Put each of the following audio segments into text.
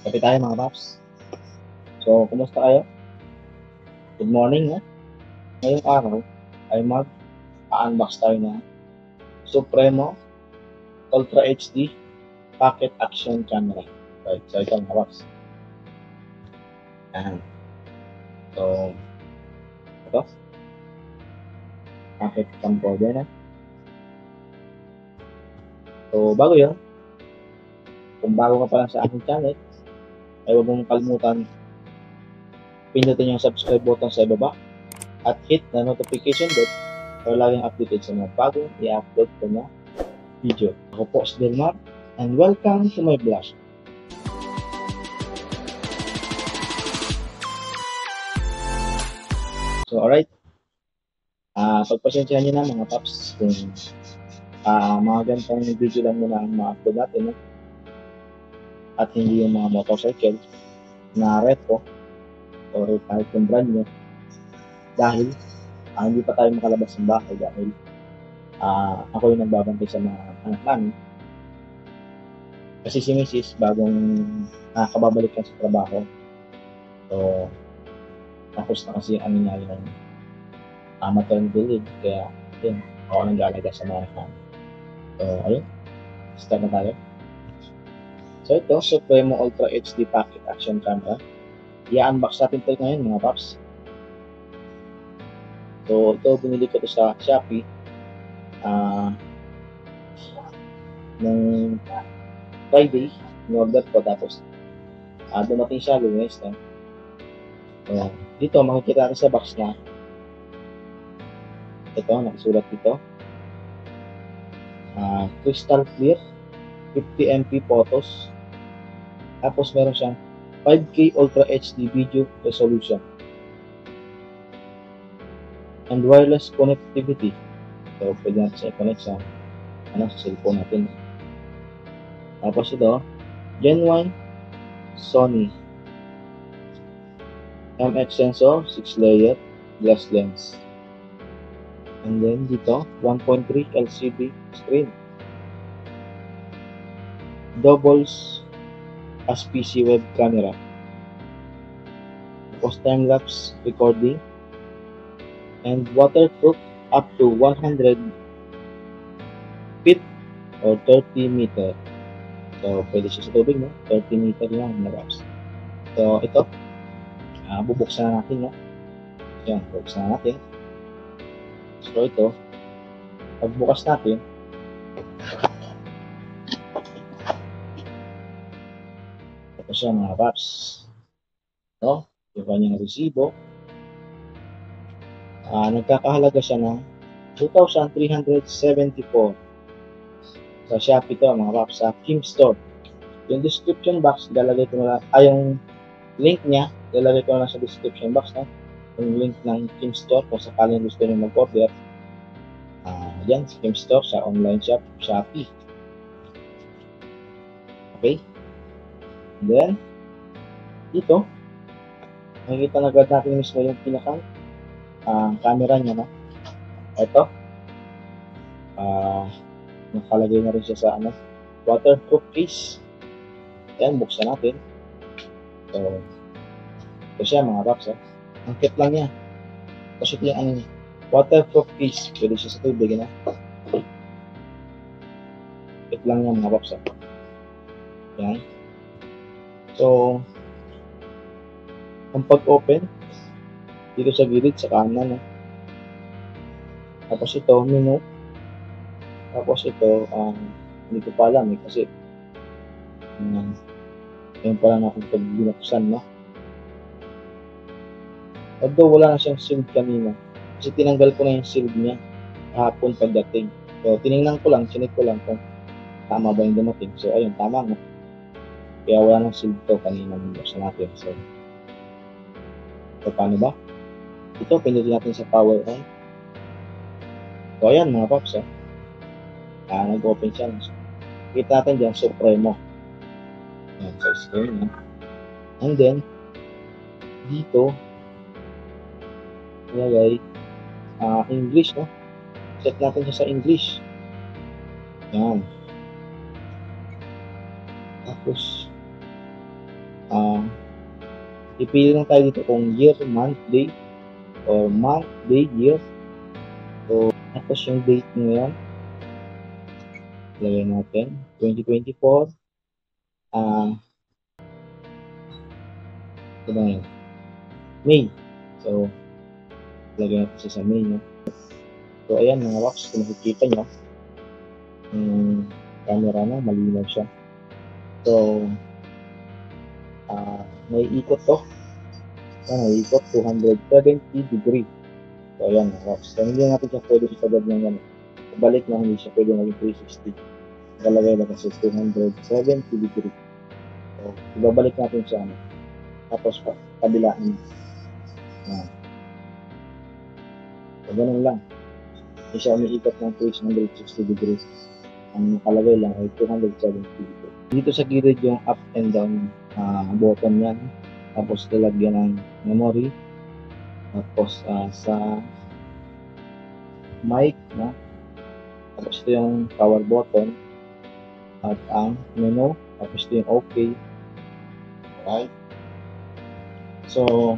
Kape tayo mga paps. So, kumusta kayo? Good morning, ha? Ngayong araw ay mag-unbox tayo ng Supremo Ultra HD Pocket Action Camera. Right, so ito mga paps. Ayan. So, ito. Pocket camcorder na. So, bago yun, kung bago ka pa lang sa aking channel, ay huwag mong kalimutan pindutin yung subscribe button sa ibaba at hit na notification bell para laging updated sa mga bagong i-upload ko na video. Ako po si Delmar and welcome to my vlog. So alright, pagpasensyahan nyo na mga paps kung mga ganitong video lang muna ang ma-upload natin, no? At hindi yung mga motorcycle na retro or kahit yung brand nyo dahil hindi pa tayo makalabas ng bahay dahil ako yung nagbabantay sa mga anak namin kasi si Mrs. bagong kababalik lang sa trabaho, so tapos na kasi ang nangyari ng maternity leave, kaya yun, ako nag-aalaga sa mga anak namin. So ayun, start na tayo. So ito, Supremo Ultra HD Pocket Action Camera. I-unbox natin ito ngayon mga paps. So ito, binili ko ito sa Shopee nung Friday, in-order ko, tapos dumating siya Lunes, no? So, dito makikita natin sa box niya, ito, nakasulat dito, crystal clear 50MP photos, tapos meron siyang 5K Ultra HD video resolution and wireless connectivity. So pwede natin siya i-connect sa cellphone natin. Tapos ito, Gen 1 Sony MX sensor, 6 layer glass lens, and then dito 1.3 LCD screen, doubles as PC web camera, tapos time-lapse recording, and waterproof up to 100 feet or 30 meter. So pwede siya sa tubig, no? 30 meter lang mga paps. So ito, bubuksan na natin, no? Yan, bubuksan na natin. So ito, pagbukas natin, ito siya mga paps, no? Yung kanyang resibo, nagkakahalaga siya ng 2,374 sa Shopee to mga paps, sa Kim Store. Yung description box, ilalagay ko na lang, yung link niya, ilalagay ko na lang sa description box, no? Yung link ng Kim Store kung sakaling gusto nyo mag-order. Yan, sa Kim Store, sa online shop, Shopee. Okay? And then, dito, makikita na agad natin mismo yung pinakang camera niya, no? Ito, nakalagay na rin siya sa waterproof case. Yan, buksan natin. So, ito siya mga paps, ang kit lang niya. Tapos ito yung niya, waterproof case, pwede siya sa tubig, na kit lang niya mga paps. Yan. So, ang pag-open dito sa gilid, sa kanan, tapos ito, menu. Tapos ito, hindi ko pa alam kasi yun pa lang akong pag-binuksan, no? Although wala na siyang shield kanina kasi tinanggal ko na yung shield niya kahapon pagdating. So tinignan ko lang, chinik ko lang kung tama ba yung dumating. So ayun, tama nga. Kaya wala nang shield to kanina nung buksan natin. So paano ba? Ito, pinili natin sa power on. So ayan mga paps, nag-open siya. Kita natin dyan, Supremo. Ayan, sa screen niya. And then, dito, ilagay, English, no? Set natin siya sa English. Ayan. Tapos, ipili lang tayo dito kung year, month, day, or month, day, year. So, tapos yung date ngayon, lagay natin, 2024, ito na yun, May. So, lagay natin siya sa May, no? So, ayan mga rocks, kung makikita nyo, yung camera na, malinaw siya. So, may ikot to. May ikot, 270 degree. So, ayan mga rocks. So, hindi natin siya pwede sa sagad ng gano'n. Balik na hindi siya pwede maging 360. Nakalagay na kasi 270 degree. So, ibabalik natin siya. Tapos, kabila niya. So, ganun lang. Hindi siya umiikot ng 360 degrees. Ang nakalagay lang ay 270 degrees. Dito sa gilid yung up and down button yan. Tapos, lalagyan ng memory. Tapos, sa mic, no? Tapos, ito yung power button. At ang menu. Tapos, ito yung OK. Alright. So,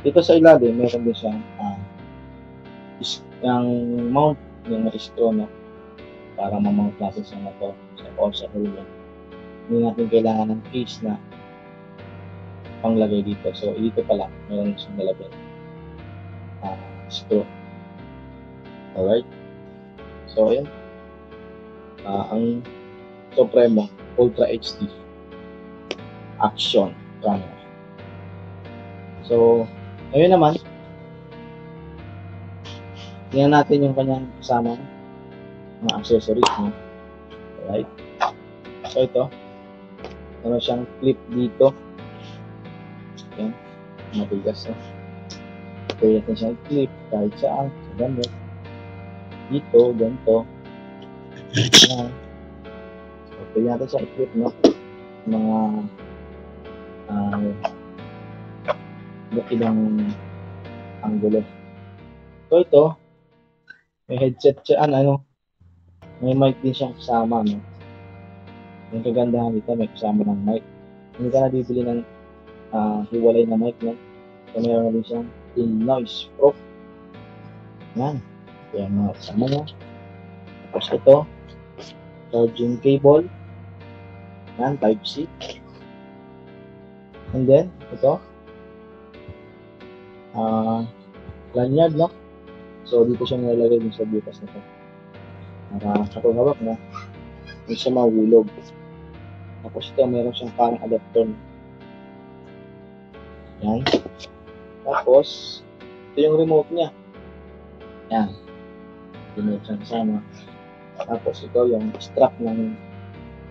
dito sa ilalim, meron din siyang yung mount, yung na-screw, no? Para mamount natin sa motor or sa hulog. Hindi natin kailangan ng case na panglagay dito. So, dito pala, meron siyang nalagay screw. Alright. So, ayan. Ang Supremo Ultra HD Action camera. So, ngayon naman, tingnan natin yung kanyang kasama mga accessories, no? Alright. So, ito. Meron siyang clip dito. Ayan. Matigas, no? Pwede natin siyang clip kahit saan. Sa gamit. Dito, ganito. Ayan. So, pwede natin siyang i-clip, no? Mga ibang angulo. So, ito. May headset siya, may mic din siyang kasama, no? Yung kagandahan dito, may kasama ng mic. Hindi ka na bibili ng hiwalay na mic, no? So, mayroon din siyang in-noise proof. Yan. Yan mga kasama niya. Tapos ito, charging cable. Yan, Type-C. And then, ito, lanyard, no? So, dito siya nilalagay din sa butas nito. Para kapag hawak mo, hindi siya mahulog. Tapos ito, meron siyang parang adapter. Yan. Tapos, ito yung remote niya. Yan. Remote siya kasama. Tapos ito yung strap ng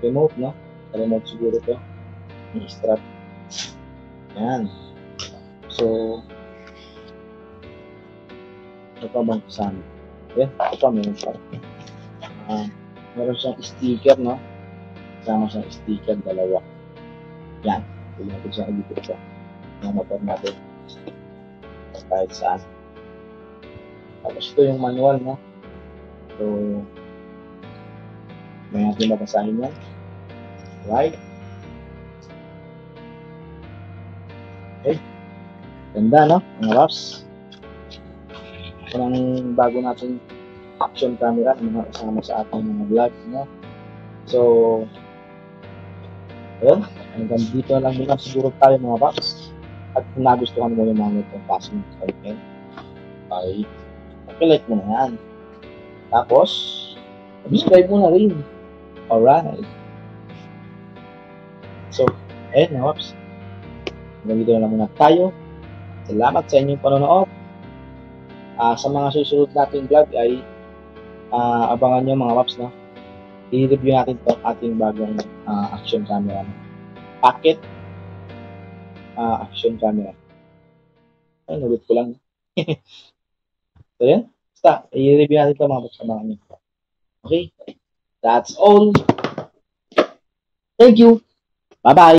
remote, no? Sa remote siguro ito. Yung strap. Yan. So, ito pa bang kasama? Yan. Ito pa, meron pa. Meron siyang sticker, no? Kasama siyang sticker, dalawa. Yan. Pwede natin siyang ibigay sa mga motor natin. Kahit saan. Tapos ito yung manual, no? So, may natin mabasahin yan. Right? Okay. Ganda, no? Mga Rops. Ito ang bago natin action camera na mga kasama sa ating mga vlog, no? So, ayun. Hanggang dito lang muna siguro tayo mga Rops. At kung nagustuhan mo yung mga itong passing content, ay like mo na yan. Tapos, subscribe mo na rin. Alright. So, ayun na, Wops. Hanggang dito na lang muna tayo. Salamat sa inyong panonood. Sa mga susunod nating vlog ay abangan nyo mga Wops, no? I-review natin itong ating bagong action camera. Pocket action camera. Ay, nulit ko lang. So, yun. Basta, i-review natin ito mga Wops, abangan nyo. Okay? That's all. Thank you. Bye-bye.